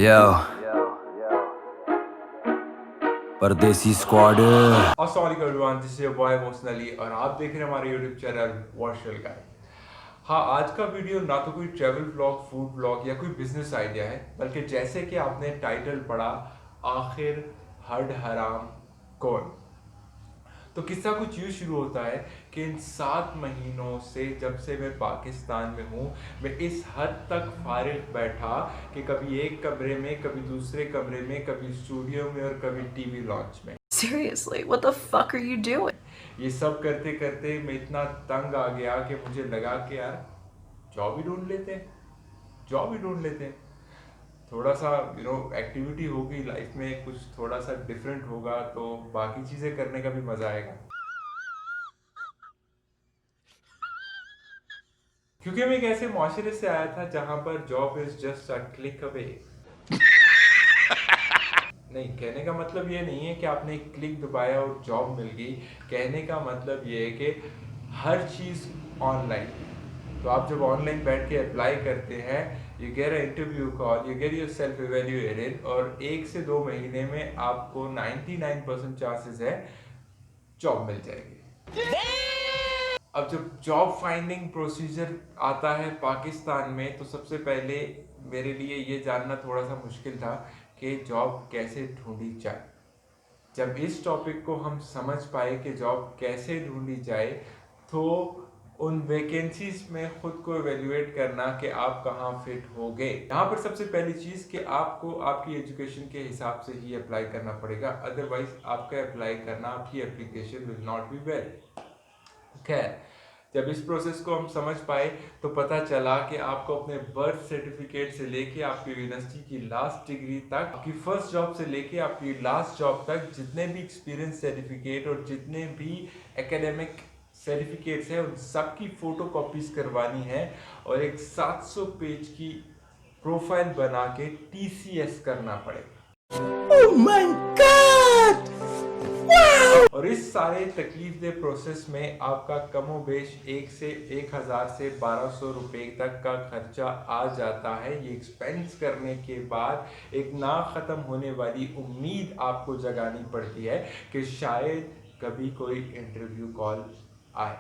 Yo, परदेसी squad. अस्सलाम everyone, this is your boy Mohsin Ali और आप देख रहे हैं हमारे यूट्यूब चैनल वर्चुअल गाइड। हाँ, आज का वीडियो ना तो कोई ट्रैवल ब्लॉग, फूड ब्लॉग या कोई बिजनेस आइडिया है, बल्कि जैसे कि आपने टाइटल पढ़ा, आखिर हड हराम कौन। तो किस्सा कुछ यूँ शुरू होता है कि इन 7 महीनों से जब से मैं पाकिस्तान में हूँ, मैं इस हद तक फारिग बैठा कि कभी एक कमरे में, कभी दूसरे कमरे में, कभी स्टूडियो में और कभी टीवी लॉन्च में। Seriously, what the fuck are you doing? ये सब करते करते मैं इतना तंग आ गया कि मुझे लगा कि यार जॉब ही ढूंढ लेते हैं, जॉब ही ढूंढ लेते हैं। थोड़ा सा एक्टिविटी होगी लाइफ में, कुछ थोड़ा सा डिफरेंट होगा तो बाकी चीज़ें करने का भी मज़ा आएगा। क्योंकि मैं एक ऐसे माशरे से आया था जहां पर job is just a click away. नहीं, कहने का मतलब ये नहीं है कि आपने एक क्लिक दबाया और जॉब मिल गई। कहने का मतलब ये है कि हर चीज़ ऑनलाइन। तो आप जब ऑनलाइन बैठ के अप्लाई करते हैं, you get a interview call, you get your self evaluated और 1 से 2 महीने में आपको 99% चांसेस है जॉब मिल जाएगी। अब जब जॉब फाइंडिंग प्रोसीजर आता है पाकिस्तान में, तो सबसे पहले मेरे लिए ये जानना थोड़ा सा मुश्किल था कि जॉब कैसे ढूंढी जाए। जब इस टॉपिक को हम समझ पाए कि जॉब कैसे ढूंढी जाए, तो उन वैकेंसीज में खुद को एवेल्युएट करना कि आप कहाँ फिट होगे। यहाँ पर सबसे पहली चीज़ कि आपको आपकी एजुकेशन के हिसाब से ही अप्लाई करना पड़ेगा, अदरवाइज आपका अप्लाई करना, आपकी application will not be well. खैर, जब इस प्रोसेस को हम समझ पाए तो पता चला कि आपको अपने बर्थ सर्टिफिकेट से लेके आपकी यूनिवर्सिटी की लास्ट डिग्री तक, आपकी फर्स्ट जॉब से लेके आपकी लास्ट जॉब तक, जितने भी एक्सपीरियंस सर्टिफिकेट और जितने भी एकेडमिक सर्टिफिकेट्स हैं, उन सब की फोटो कॉपीज करवानी है और एक 700 पेज की प्रोफाइल बना के TCS करना पड़ेगा। Oh my god! और इस सारे तकलीफ दे प्रोसेस में आपका कमोबेश 1,000 से 1,200 रुपए तक का खर्चा आ जाता है। ये एक्सपेंस करने के बाद एक ना ख़त्म होने वाली उम्मीद आपको जगानी पड़ती है कि शायद कभी कोई इंटरव्यू कॉल आए।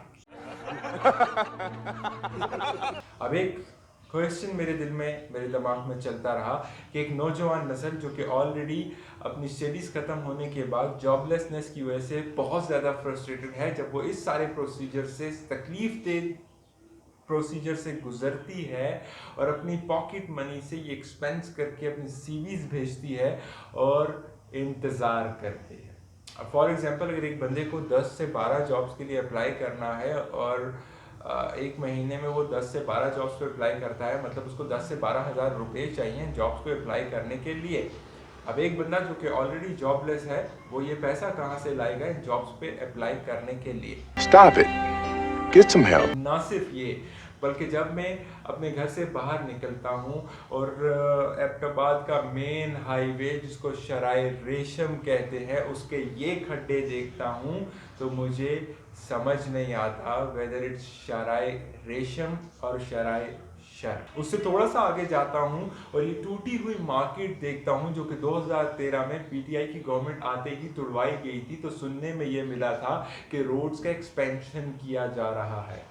अब एक क्वेश्चन मेरे दिल में, मेरे दिमाग में चलता रहा कि एक नौजवान नस्ल जो कि ऑलरेडी अपनी स्टडीज़ ख़त्म होने के बाद जॉबलेसनेस की वजह से बहुत ज़्यादा फ्रस्ट्रेटेड है, जब वो इस सारे प्रोसीजर से, तकलीफ दे प्रोसीजर से गुजरती है और अपनी पॉकेट मनी से ये एक्सपेंस करके अपनी सीवीज भेजती है और इंतज़ार करती है। अब फॉर एग्जांपल, अगर एक बंदे को 10 से 12 जॉब्स के लिए अप्लाई करना है और एक महीने में वो 10 से 12 जॉब्स पे अप्लाई करता है, मतलब उसको 10 से 12 हज़ार रुपये चाहिए जॉब्स पे अप्लाई करने के लिए। अब एक बंदा जो कि ऑलरेडी जॉबलेस है, वो ये पैसा कहाँ से लाएगा इन जॉब्स पे अप्लाई करने के लिए? Stop it. Get some help. ना सिर्फ ये, बल्कि जब मैं अपने घर से बाहर निकलता हूँ और एबटाबाद का मेन हाईवे जिसको शराय रेशम कहते हैं, उसके ये खड्डे देखता हूँ तो मुझे समझ नहीं आता वेदर इट्स शराय रेशम और शराय शर। उससे थोड़ा सा आगे जाता हूँ और ये टूटी हुई मार्केट देखता हूँ जो कि 2013 में PTI की गवर्नमेंट आते ही तुड़वाई गई थी। तो सुनने में ये मिला था कि रोड्स का एक्सपेंशन किया जा रहा है।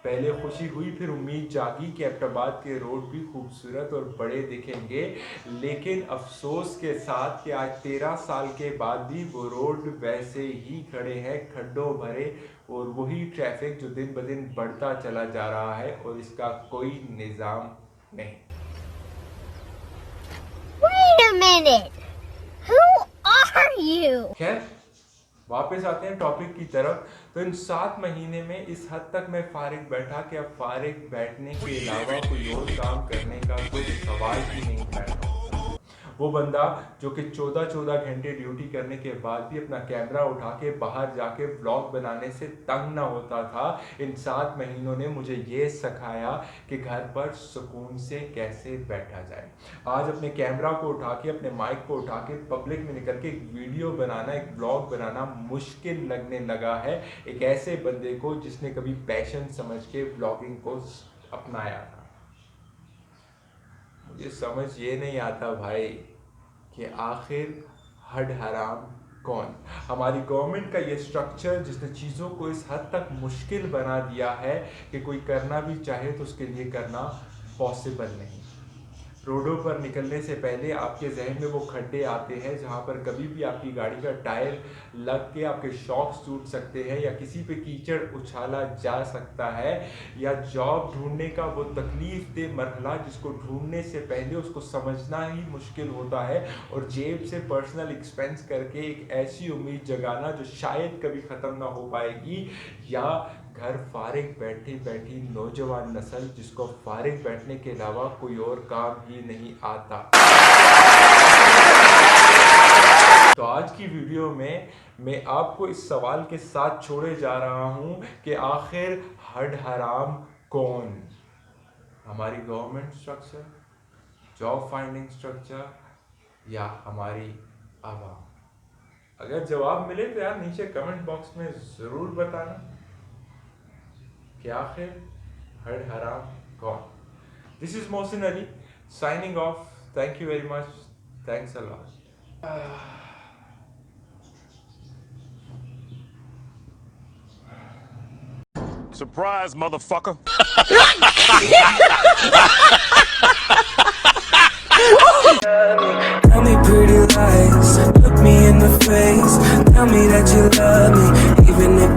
पहले खुशी हुई, फिर उम्मीद जागी कि एबटाबाद के रोड भी खूबसूरत और बड़े दिखेंगे, लेकिन अफसोस के साथ कि आज 13 साल के बाद भी वो रोड वैसे ही खड़े हैं, खड्डों भरे, और वही ट्रैफिक जो दिन ब दिन बढ़ता चला जा रहा है और इसका कोई निज़ाम नहीं। Wait a minute! Who are you? खैर, वापस आते हैं टॉपिक की तरफ। तो इन 7 महीने में इस हद तक मैं फारिग बैठा कि अब फारिग बैठने के अलावा कोई और काम करने का कोई सवाल ही नहीं पैदा होता। वो बंदा जो कि 14-14 घंटे ड्यूटी करने के बाद भी अपना कैमरा उठा के बाहर जाके ब्लॉग बनाने से तंग ना होता था, इन 7 महीनों ने मुझे ये सिखाया कि घर पर सुकून से कैसे बैठा जाए। आज अपने कैमरा को उठा के, अपने माइक को उठा के पब्लिक में निकल के एक वीडियो बनाना, एक ब्लॉग बनाना मुश्किल लगने लगा है एक ऐसे बंदे को जिसने कभी पैशन समझ के ब्लॉगिंग को अपनाया था। मुझे समझ ये नहीं आता भाई कि आखिर हड हराम कौन। हमारी गवर्नमेंट का ये स्ट्रक्चर जिसने चीज़ों को इस हद तक मुश्किल बना दिया है कि कोई करना भी चाहे तो उसके लिए करना पॉसिबल नहीं। रोडों पर निकलने से पहले आपके जहन में वो खड्डे आते हैं जहाँ पर कभी भी आपकी गाड़ी का टायर लग के आपके शॉक्स टूट सकते हैं, या किसी पे कीचड़ उछाला जा सकता है, या जॉब ढूंढने का वो तकलीफ दे मरहला जिसको ढूंढने से पहले उसको समझना ही मुश्किल होता है, और जेब से पर्सनल एक्सपेंस करके एक ऐसी उम्मीद जगाना जो शायद कभी ख़त्म ना हो पाएगी, या घर फारिग बैठी बैठी नौजवान नस्ल जिसको फारिग बैठने के अलावा कोई और काम ही नहीं आता। तो आज की वीडियो में मैं आपको इस सवाल के साथ छोड़े जा रहा हूं कि आखिर हड हराम कौन। हमारी government structure, job finding structure, या हमारी आवाम। अगर जवाब मिले तो यार नीचे कमेंट बॉक्स में ज़रूर बताना कि आखिर हड हराम कौन। This is Mohsin Ali signing off. Thank you very much. Thanks a lot. Surprise, motherfucker. Tell me pretty lies, look me in the face. Tell me that you love me, even if